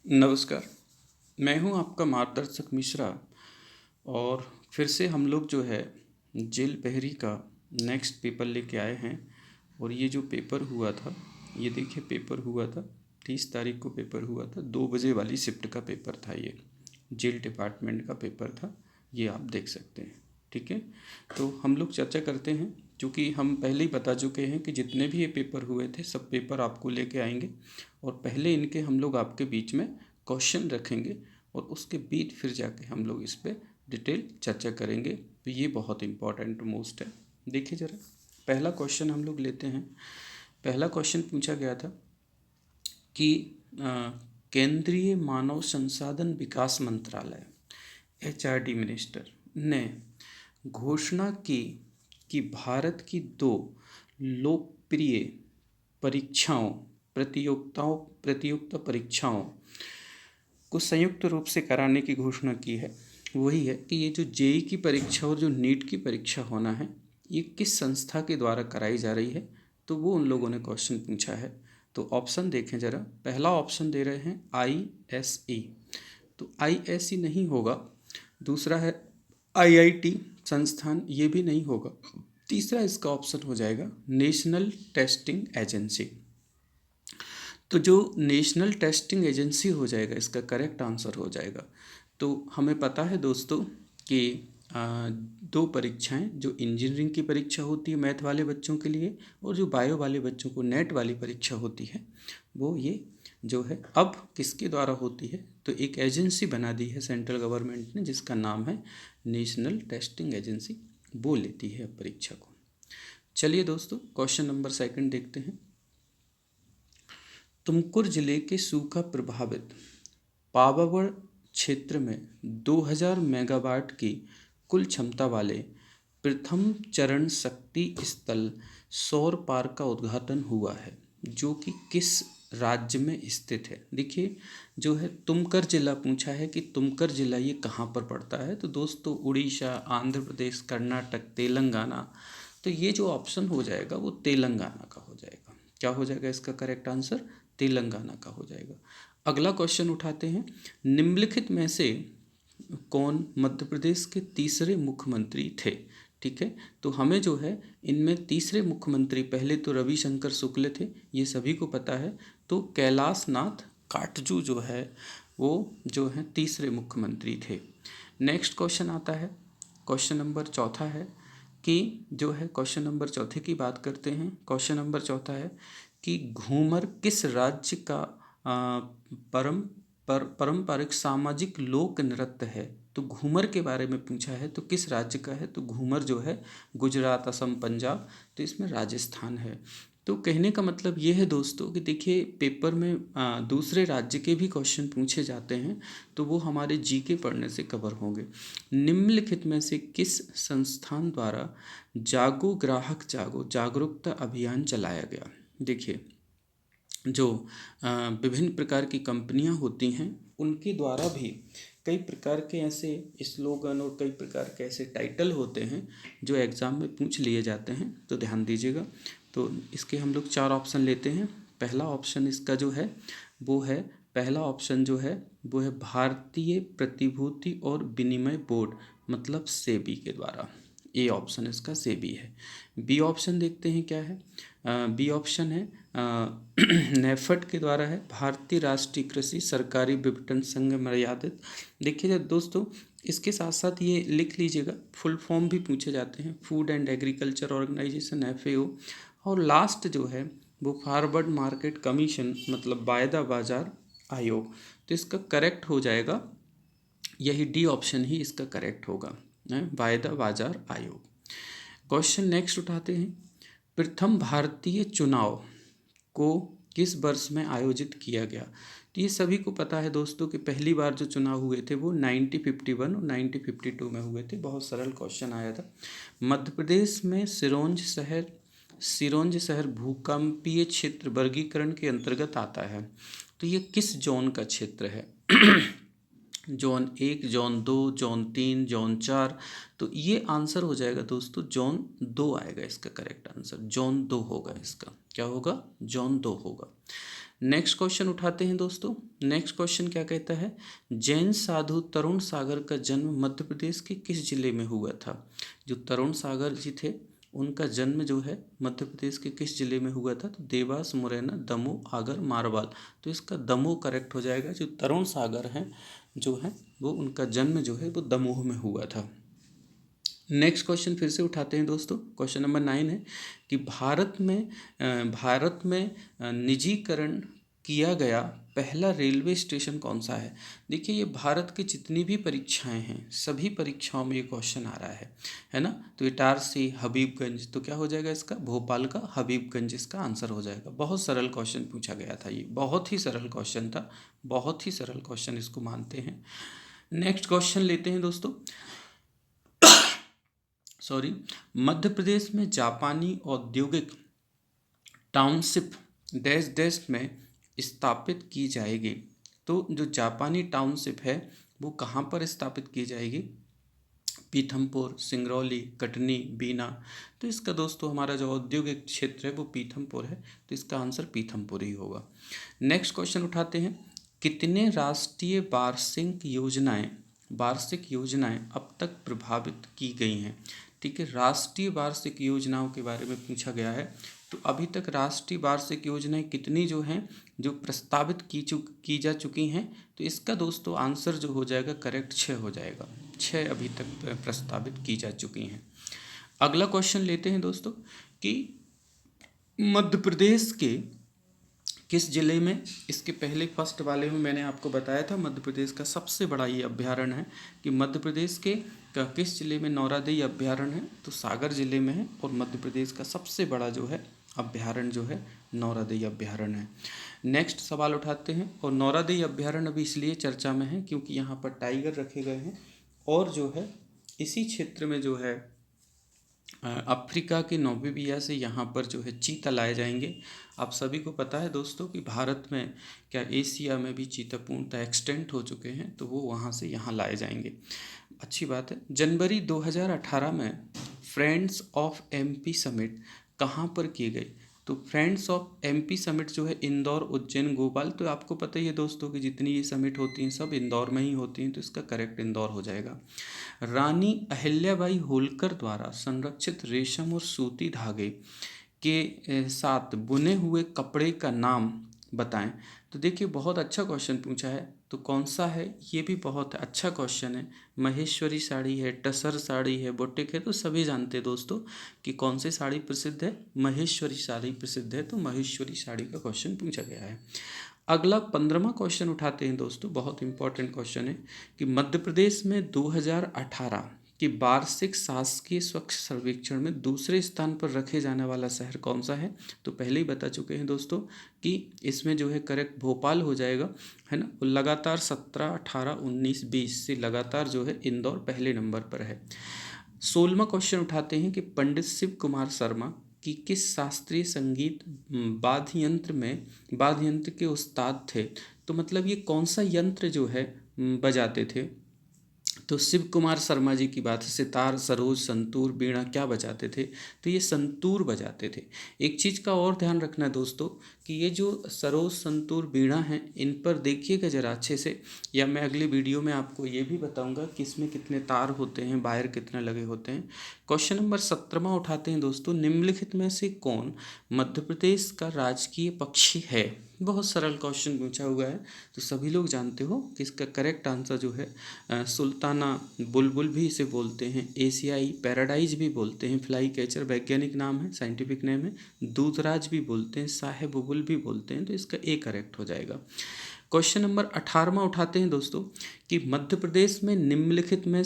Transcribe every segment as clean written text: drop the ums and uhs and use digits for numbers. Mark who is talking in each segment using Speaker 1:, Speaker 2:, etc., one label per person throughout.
Speaker 1: नमस्कार। मैं हूं आपका मार्गदर्शक मिश्रा और फिर से हम लोग जो है जेल बहरी का नेक्स्ट पेपर लेके आए हैं। और ये जो पेपर हुआ था, ये देखिए पेपर हुआ था 30 तारीख को पेपर हुआ था। 2 बजे वाली शिफ्ट का पेपर था, ये जेल डिपार्टमेंट का पेपर था। ये आप देख सकते हैं। ठीक है, तो हम लोग चर्चा करते हैं। क्योंकि हम पहले ही बता चुके हैं कि जितने भी ये पेपर हुए थे सब पेपर आपको लेके आएंगे और पहले इनके हम लोग आपके बीच में क्वेश्चन रखेंगे और उसके बीच फिर जाके हम लोग इस पर डिटेल चर्चा करेंगे। तो ये बहुत इम्पोर्टेंट मोस्ट है। देखिए ज़रा, पहला क्वेश्चन हम लोग लेते हैं। पहला क्वेश्चन पूछा गया था कि केंद्रीय मानव संसाधन विकास मंत्रालय HRD मिनिस्टर ने घोषणा की कि भारत की 2 लोकप्रिय परीक्षाओं प्रतियोगिता परीक्षाओं को संयुक्त रूप से कराने की घोषणा की है। वही है कि ये जो जेई की परीक्षा और जो नीट की परीक्षा होना है, ये किस संस्था के द्वारा कराई जा रही है, तो वो उन लोगों ने क्वेश्चन पूछा है। तो ऑप्शन देखें ज़रा। पहला ऑप्शन दे रहे हैं ISE, तो ISE नहीं होगा। दूसरा है IIT संस्थान, ये भी नहीं होगा। तीसरा इसका ऑप्शन हो जाएगा नेशनल टेस्टिंग एजेंसी। तो जो नेशनल टेस्टिंग एजेंसी हो जाएगा, इसका करेक्ट आंसर हो जाएगा। तो हमें पता है दोस्तों कि 2 परीक्षाएं, जो इंजीनियरिंग की परीक्षा होती है मैथ वाले बच्चों के लिए और जो बायो वाले बच्चों को नेट वाली परीक्षा होती है, वो ये जो है अब किसके द्वारा होती है, तो एक एजेंसी बना दी है सेंट्रल गवर्नमेंट ने जिसका नाम है नेशनल टेस्टिंग एजेंसी। वो लेती है अब परीक्षा को। चलिए दोस्तों, क्वेश्चन नंबर सेकंड देखते हैं। तुमकुर जिले के सूखा प्रभावित पावागढ़ क्षेत्र में 2000 मेगावाट की कुल क्षमता वाले प्रथम चरण शक्ति स्थल सौर पार्क का उद्घाटन हुआ है, जो कि किस राज्य में स्थित है। देखिए, जो है तुमकर जिला पूछा है कि तुमकर जिला ये कहाँ पर पड़ता है। तो दोस्तों उड़ीसा, आंध्र प्रदेश, कर्नाटक, तेलंगाना। तो ये जो ऑप्शन हो जाएगा वो तेलंगाना का हो जाएगा। क्या हो जाएगा इसका करेक्ट आंसर? तेलंगाना का हो जाएगा। अगला क्वेश्चन उठाते हैं। निम्नलिखित में से कौन मध्य प्रदेश के तीसरे मुख्यमंत्री थे? ठीक है, तो हमें जो है इनमें तीसरे मुख्यमंत्री, पहले तो रविशंकर शुक्ल थे, ये सभी को पता है। तो कैलाश नाथ काटजू जो है वो जो है तीसरे मुख्यमंत्री थे। नेक्स्ट क्वेश्चन आता है, क्वेश्चन नंबर चौथा है कि जो है क्वेश्चन नंबर चौथे की बात करते हैं। क्वेश्चन नंबर चौथा है कि घूमर किस राज्य का पारंपरिक सामाजिक लोक नृत्य है। तो घूमर के बारे में पूछा है, तो किस राज्य का है। तो घूमर जो है गुजरात, असम, पंजाब, तो इसमें राजस्थान है। तो कहने का मतलब ये है दोस्तों कि देखिए पेपर में दूसरे राज्य के भी क्वेश्चन पूछे जाते हैं, तो वो हमारे जीके पढ़ने से कवर होंगे। निम्नलिखित में से किस संस्थान द्वारा जागो ग्राहक जागो जागरूकता अभियान चलाया गया। देखिए, जो विभिन्न प्रकार की कंपनियां होती हैं उनके द्वारा भी कई प्रकार के ऐसे स्लोगन और कई प्रकार के ऐसे टाइटल होते हैं जो एग्ज़ाम में पूछ लिए जाते हैं। तो ध्यान दीजिएगा। तो इसके हम लोग 4 ऑप्शन लेते हैं। पहला ऑप्शन इसका जो है वो है, पहला ऑप्शन जो है वो है भारतीय प्रतिभूति और विनिमय बोर्ड, मतलब सेबी के द्वारा। ए ऑप्शन इसका सेबी है। बी ऑप्शन देखते हैं क्या है। बी ऑप्शन है नेफेड के द्वारा है, भारतीय राष्ट्रीय कृषि सरकारी विपणन संघ मर्यादित। देखिए दोस्तों, इसके साथ साथ ये लिख लीजिएगा, फुल फॉर्म भी पूछे जाते हैं, food and agriculture organisation FAO। और लास्ट जो है वो फॉरवर्ड मार्केट कमीशन, मतलब वायदा बाजार आयोग। तो इसका करेक्ट हो जाएगा यही डी ऑप्शन ही इसका करेक्ट होगा, वायदा बाजार आयोग। क्वेश्चन नेक्स्ट उठाते हैं। प्रथम भारतीय चुनाव को किस वर्ष में आयोजित किया गया। तो ये सभी को पता है दोस्तों कि पहली बार जो चुनाव हुए थे वो 1951 और 1952 में हुए थे। बहुत सरल क्वेश्चन आया था। मध्य प्रदेश में सिरोंज शहर भूकंपीय क्षेत्र वर्गीकरण के अंतर्गत आता है। तो ये किस जोन का क्षेत्र है? Zone 1, zone 2, zone 3, zone 4। तो ये आंसर हो जाएगा दोस्तों जोन 2 आएगा इसका करेक्ट आंसर। जोन 2 होगा इसका। क्या होगा? जोन 2 होगा। नेक्स्ट क्वेश्चन उठाते हैं दोस्तों। नेक्स्ट क्वेश्चन क्या कहता है, जैन साधु तरुण सागर का जन्म मध्य प्रदेश के किस जिले में हुआ था। जो तरुण सागर जी थे उनका जन्म जो है मध्य प्रदेश के किस जिले में हुआ था, तो देवास, मुरैना, दमोह, आगर, मारवाल। तो इसका दमोह करेक्ट हो जाएगा। जो तरुण सागर हैं जो है वो उनका जन्म जो है वो दमोह में हुआ था। नेक्स्ट क्वेश्चन फिर से उठाते हैं दोस्तों। क्वेश्चन नंबर 9 है कि भारत में निजीकरण किया गया पहला रेलवे स्टेशन कौन सा है। देखिए ये भारत की जितनी भी परीक्षाएं हैं सभी परीक्षाओं में ये क्वेश्चन आ रहा है ना। तो इटारसी, हबीबगंज, तो क्या हो जाएगा इसका, भोपाल का हबीबगंज इसका आंसर हो जाएगा। बहुत सरल क्वेश्चन पूछा गया था, ये बहुत ही सरल क्वेश्चन था, बहुत ही सरल क्वेश्चन इसको मानते हैं। नेक्स्ट क्वेश्चन लेते हैं दोस्तों। मध्य प्रदेश में जापानी औद्योगिक टाउनशिप डैश डैश में स्थापित की जाएगी। तो जो जापानी टाउनशिप है वो कहाँ पर स्थापित की जाएगी, पीथमपुर, सिंगरौली, कटनी, बीना। तो इसका दोस्तों हमारा जो औद्योगिक क्षेत्र है वो पीथमपुर है, तो इसका आंसर पीथमपुर ही होगा। नेक्स्ट क्वेश्चन उठाते हैं, कितने राष्ट्रीय वार्षिक योजनाएं अब तक प्रभावित की गई हैं। ठीक है, राष्ट्रीय वार्षिक योजनाओं के बारे में पूछा गया है। तो अभी तक राष्ट्रीय वार्षिक योजनाएं कितनी जो हैं जो प्रस्तावित की जा चुकी हैं, तो इसका दोस्तों आंसर जो हो जाएगा करेक्ट 6 हो जाएगा। 6 अभी तक प्रस्तावित की जा चुकी हैं। अगला क्वेश्चन लेते हैं दोस्तों कि मध्य प्रदेश के किस जिले में, इसके पहले फर्स्ट वाले में मैंने आपको बताया था मध्य प्रदेश का सबसे बड़ा ये अभ्यारण्य है कि मध्य प्रदेश के किस जिले में नौरादेई अभ्यारण्य है, तो सागर जिले में है। और मध्य प्रदेश का सबसे बड़ा जो है अभ्यारण्य जो है नौरादेई अभ्यारण्य है। नेक्स्ट सवाल उठाते हैं, और नौरादेई अभ्यारण्य अभी इसलिए चर्चा में है क्योंकि यहाँ पर टाइगर रखे गए हैं और जो है इसी क्षेत्र में जो है अफ्रीका के नामीबिया से यहाँ पर जो है चीता लाए जाएंगे। आप सभी को पता है दोस्तों कि भारत में क्या एशिया में भी चीता पूर्णतः एक्सटेंट हो चुके हैं, तो वो वहाँ से यहाँ लाए जाएंगे। अच्छी बात है। जनवरी 2018 में फ्रेंड्स ऑफ एमपी समिट कहाँ पर की गई, तो फ्रेंड्स ऑफ एमपी समिट जो है इंदौर, उज्जैन, भोपाल। तो आपको पता ही है दोस्तों कि जितनी ये समिट होती हैं सब इंदौर में ही होती हैं, तो इसका करेक्ट इंदौर हो जाएगा। रानी अहिल्याबाई होलकर द्वारा संरक्षित रेशम और सूती धागे के साथ बुने हुए कपड़े का नाम बताएं। तो देखिए बहुत अच्छा क्वेश्चन पूछा है, तो कौन सा है, ये भी बहुत अच्छा क्वेश्चन है। महेश्वरी साड़ी है, टसर साड़ी है, बुटीक है, तो सभी जानते हैं दोस्तों कि कौन सी साड़ी प्रसिद्ध है, महेश्वरी साड़ी प्रसिद्ध है। तो महेश्वरी साड़ी का क्वेश्चन पूछा गया है। अगला 15वां क्वेश्चन उठाते हैं दोस्तों, बहुत इंपॉर्टेंट क्वेश्चन है कि मध्य प्रदेश में 2018 कि वार्षिक शासकीय स्वच्छ सर्वेक्षण में दूसरे स्थान पर रखे जाने वाला शहर कौन सा है। तो पहले ही बता चुके हैं दोस्तों कि इसमें जो है करेक्ट भोपाल हो जाएगा, है ना। लगातार 17, 18, 19, 20 से लगातार जो है इंदौर पहले नंबर पर है। 16वां क्वेश्चन उठाते हैं कि पंडित शिव कुमार शर्मा कि किस शास्त्रीय संगीत वाद्य यंत्र के उस्ताद थे। तो मतलब ये कौन सा यंत्र जो है बजाते थे, तो शिव कुमार शर्मा जी की बात है। सितार, सरोज, संतूर, बीणा क्या बजाते थे, तो ये संतूर बजाते थे। एक चीज़ का और ध्यान रखना है दोस्तों कि ये जो सरोज, संतूर, बीणा हैं इन पर देखिएगा ज़रा अच्छे से, या मैं अगले वीडियो में आपको ये भी बताऊंगा कि इसमें कितने तार होते हैं, वायर कितने लगे होते हैं। क्वेश्चन नंबर 17वां उठाते हैं दोस्तों, निम्नलिखित में से कौन मध्य प्रदेश का राजकीय पक्षी है। बहुत सरल क्वेश्चन पूछा हुआ है, तो सभी लोग जानते हो कि इसका करेक्ट आंसर जो है सुल्ताना बुलबुल भी इसे बोलते हैं, एशियाई पैराडाइज भी बोलते हैं, फ्लाई कैचर वैज्ञानिक नाम है, साइंटिफिक नेम है, दूधराज भी बोलते हैं, साहे बुलबुल भी बोलते हैं। तो इसका ए करेक्ट हो जाएगा। क्वेश्चन नंबर 18वां उठाते हैं दोस्तों कि मध्य प्रदेश में निम्नलिखित में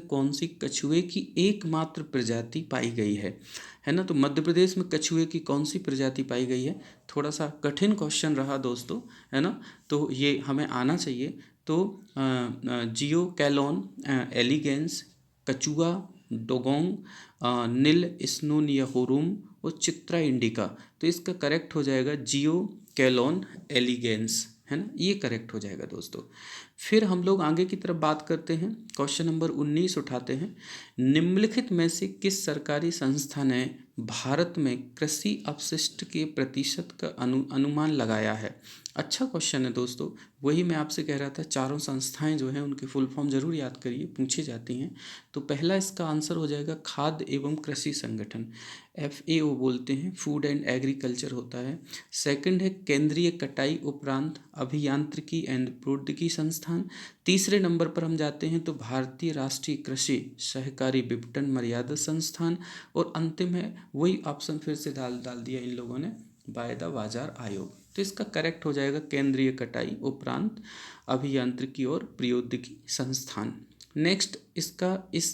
Speaker 1: कौन सी कछुए की एकमात्र प्रजाति पाई गई है ना। तो मध्य प्रदेश में कछुए की कौन सी प्रजाति पाई गई है, थोड़ा सा कठिन क्वेश्चन रहा दोस्तों, है ना। तो ये हमें आना चाहिए। तो जियो कैलोन एलिगेंस, कछुआ, डोगोंग, नील स्नोनियहोरुम और चित्रा इंडिका। तो इसका करेक्ट हो जाएगा जियो कैलोन एलिगेंस, है ना, ये करेक्ट हो जाएगा दोस्तों। फिर हम लोग आगे की तरफ बात करते हैं, क्वेश्चन नंबर 19 उठाते हैं। निम्नलिखित में से किस सरकारी संस्था ने भारत में कृषि अपशिष्ट के प्रतिशत का अनुमान लगाया है? अच्छा क्वेश्चन है दोस्तों, वही मैं आपसे कह रहा था, चारों संस्थाएं जो हैं उनके फुल फॉर्म जरूर याद करिए, पूछी जाती हैं। तो पहला इसका आंसर हो जाएगा खाद्य एवं कृषि संगठन, FAO बोलते हैं, फूड एंड एग्रीकल्चर होता है। सेकंड है केंद्रीय कटाई उपरांत अभियांत्रिकी एंड प्रौद्योगिकी संस्थान। तीसरे नंबर पर हम जाते हैं तो भारतीय राष्ट्रीय कृषि सहकारी विपणन मर्यादा संस्थान। और अंतिम है, वही ऑप्शन फिर से डाल डाल दिया इन लोगों ने, वायदा बाजार आयोग। तो इसका करेक्ट हो जाएगा केंद्रीय कटाई उपरांत अभियांत्रिकी और प्रौद्योगिकी संस्थान। नेक्स्ट इसका इस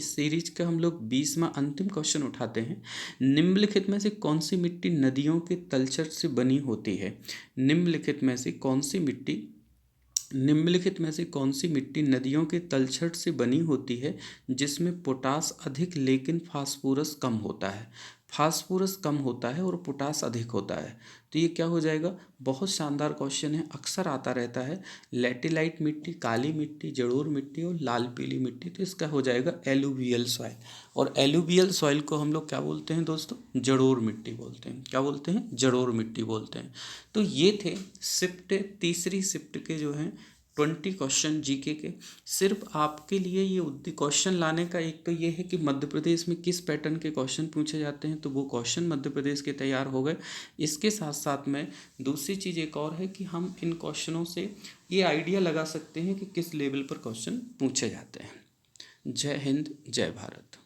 Speaker 1: सीरीज का हम लोग 20वां अंतिम क्वेश्चन उठाते हैं। निम्नलिखित में से कौन सी मिट्टी नदियों के तलछट से बनी होती है? निम्नलिखित में से कौन सी मिट्टी नदियों के तलछट से बनी होती है जिसमें पोटास अधिक लेकिन फास्फोरस कम होता है? फास्फोरस कम होता है और पोटास अधिक होता है। तो ये क्या हो जाएगा? बहुत शानदार क्वेश्चन है, अक्सर आता रहता है। लेटेलाइट मिट्टी, काली मिट्टी, जड़ोर मिट्टी और लाल पीली मिट्टी। तो इसका हो जाएगा एलुवियल सॉइल। और एलुवियल सॉइल को हम लोग क्या बोलते हैं दोस्तों? जड़ोर मिट्टी बोलते हैं। क्या बोलते हैं? जड़ोर मिट्टी बोलते हैं। तो ये थे तीसरी शिफ्ट के जो हैं 20 क्वेश्चन जीके के। सिर्फ आपके लिए ये क्वेश्चन लाने का एक तो ये है कि मध्य प्रदेश में किस पैटर्न के क्वेश्चन पूछे जाते हैं, तो वो क्वेश्चन मध्य प्रदेश के तैयार हो गए। इसके साथ साथ में दूसरी चीज़ एक और है कि हम इन क्वेश्चनों से ये आइडिया लगा सकते हैं कि किस लेवल पर क्वेश्चन पूछे जाते हैं। जय हिंद, जय भारत।